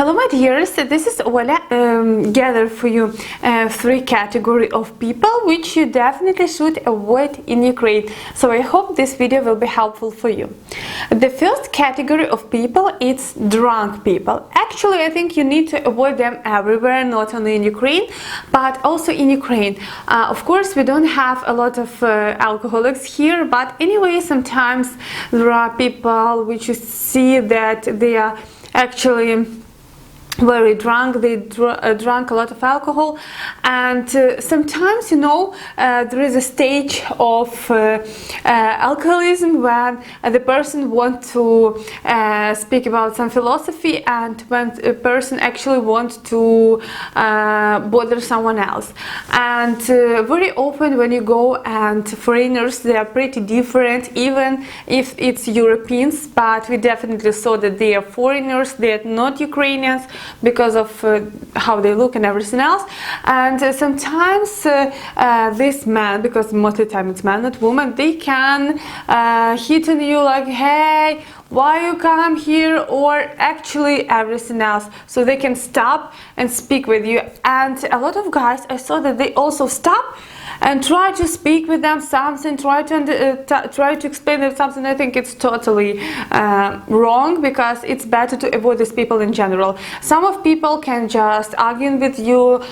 Hello my dears, this is Olga gathered for you three categories of people which you definitely should avoid in Ukraine. So I hope this video will be helpful for you. The first category of people is drunk people. Actually, I think you need to avoid them everywhere, not only in Ukraine, but also in Ukraine. Of course, we don't have a lot of alcoholics here, but anyway, sometimes there are people which you see that they are actually very drunk, they drank a lot of alcohol, and sometimes, you know, there is a stage of alcoholism when the person wants to speak about some philosophy, and when a person actually wants to bother someone else. And very often when you go, and foreigners, they are pretty different, even if it's Europeans, but we definitely saw that they are foreigners, they are not Ukrainians, because of how they look and everything else. And sometimes this man, because most of the time it's man, not woman, they can hit on you like, hey, why you come here, or actually everything else. So they can stop and speak with you. And a lot of guys, I saw that they also stop and try to speak with them something, try to explain them something. I think it's totally wrong, because it's better to avoid these people in general. Some of people can just argue with you,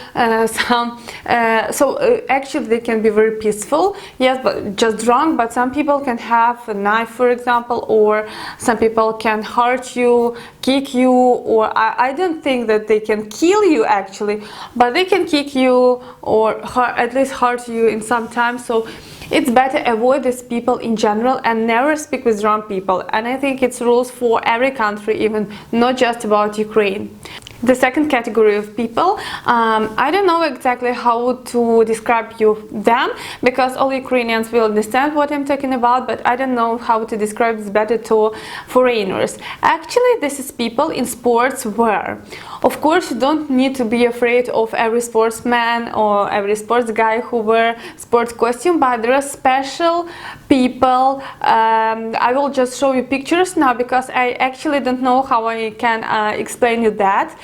actually they can be very peaceful, yes, but just drunk. But some people can have a knife, for example, or some people can hurt you, kick you, or I don't think that they can kill you actually, but they can kick you or at least hurt you in some time. So it's better avoid these people in general and never speak with drunk people. And I think it's rules for every country, even not just about Ukraine. The second category of people, I don't know exactly how to describe them, because all Ukrainians will understand what I'm talking about, but I don't know how to describe this better to foreigners. Actually, this is people in sports wear. Of course, you don't need to be afraid of every sportsman or every sports guy who wear sports costume, but there are special people. I will just show you pictures now, because I actually don't know how I can explain you that.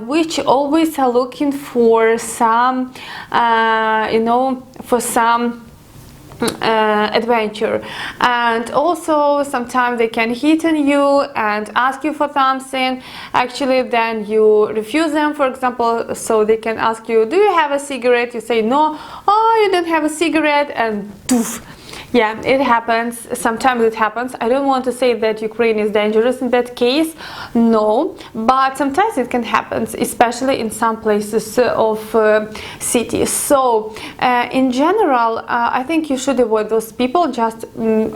Which always are looking for some, for some adventure, and also sometimes they can hit on you and ask you for something. Actually, then you refuse them, for example. So they can ask you, do you have a cigarette? You say no. Oh, you don't have a cigarette, and poof. Yeah, it happens. Sometimes it happens. I don't want to say that Ukraine is dangerous in that case, no, but sometimes it can happen, especially in some places of cities. So in general, I think you should avoid those people. Just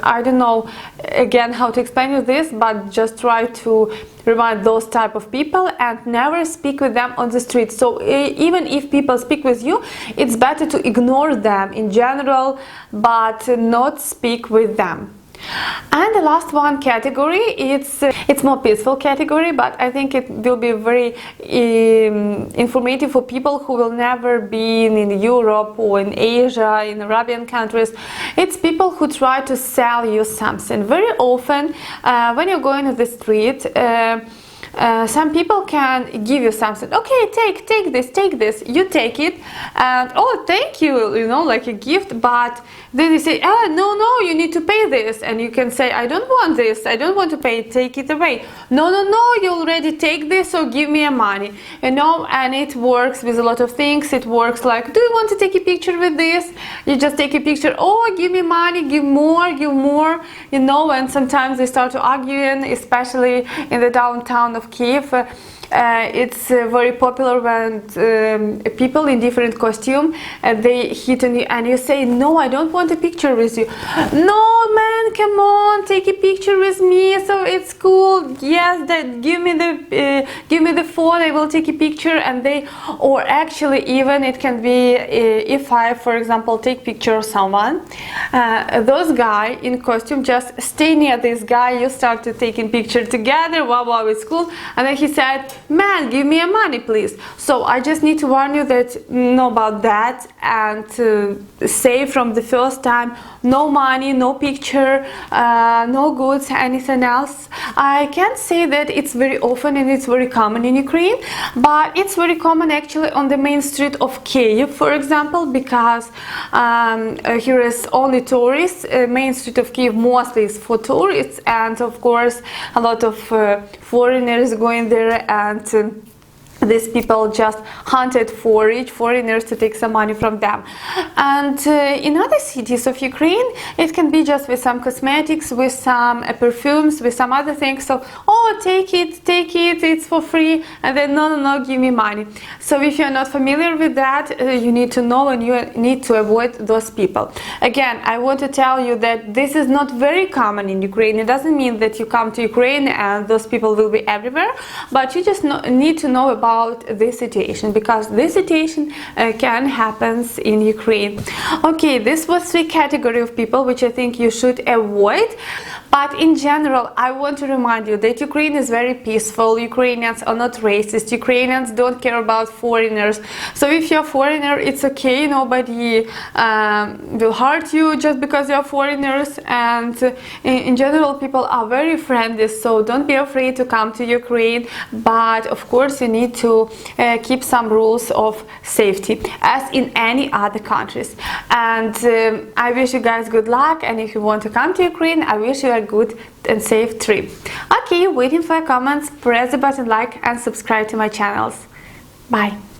I don't know again how to explain you this, but just try to remind those type of people and never speak with them on the street. So even if people speak with you, it's better to ignore them in general, but not speak with them. And the last one category, it's more peaceful category, but I think it will be very informative for people who will never be in Europe or in Asia, in Arabian countries. It's people who try to sell you something. Very often when you're going to the street, some people can give you something. Okay, take this. You take it, and oh, thank you, you know, like a gift. But then they say, oh, no, you need to pay this, and you can say, I don't want this, I don't want to pay, take it away. No, you already take this, so give me money, you know. And it works with a lot of things. It works like, do you want to take a picture with this? You just take a picture. Oh, give me money, give more, you know. And sometimes they start to arguing, especially in the downtown of Kiev. It's very popular when people in different costume they hit on you, and you say, no, I don't want a picture with you. No, man, come on, take a picture with me, so it's cool. Yes, that give me the phone, I will take a picture. And they, or actually even it can be if I, for example, take picture of someone, those guy in costume just stay near this guy, you start to taking picture together. Wow, it's cool. and then he said, man, give me your money please. So I just need to warn you that know about that, and say from the first time, no money, no picture, no goods, anything else. I can't say that it's very often and it's very common in Ukraine, but it's very common actually on the main street of Kiev, for example, because here is only tourists. Main street of Kiev mostly is for tourists, and of course a lot of foreigners going there, and these people just hunted for rich foreigners to take some money from them. And in other cities of Ukraine, it can be just with some cosmetics, with some perfumes, with some other things. So, oh, take it, it's for free, and then no, give me money. So if you're not familiar with that, you need to know, and you need to avoid those people. Again, I want to tell you that this is not very common in Ukraine. It doesn't mean that you come to Ukraine and those people will be everywhere, but you just need to know about this situation, because this situation can happen in Ukraine. Okay, this was 3 categories of people which I think you should avoid. But in general, I want to remind you that Ukraine is very peaceful. Ukrainians are not racist. Ukrainians don't care about foreigners. So if you're a foreigner, it's okay. Nobody will hurt you just because you're foreigners. And in general, people are very friendly. So don't be afraid to come to Ukraine. But of course, you need to keep some rules of safety, as in any other countries. And I wish you guys good luck. And if you want to come to Ukraine, I wish you a good and safe trip. Okay, waiting for your comments. Press the button like and subscribe to my channels. Bye.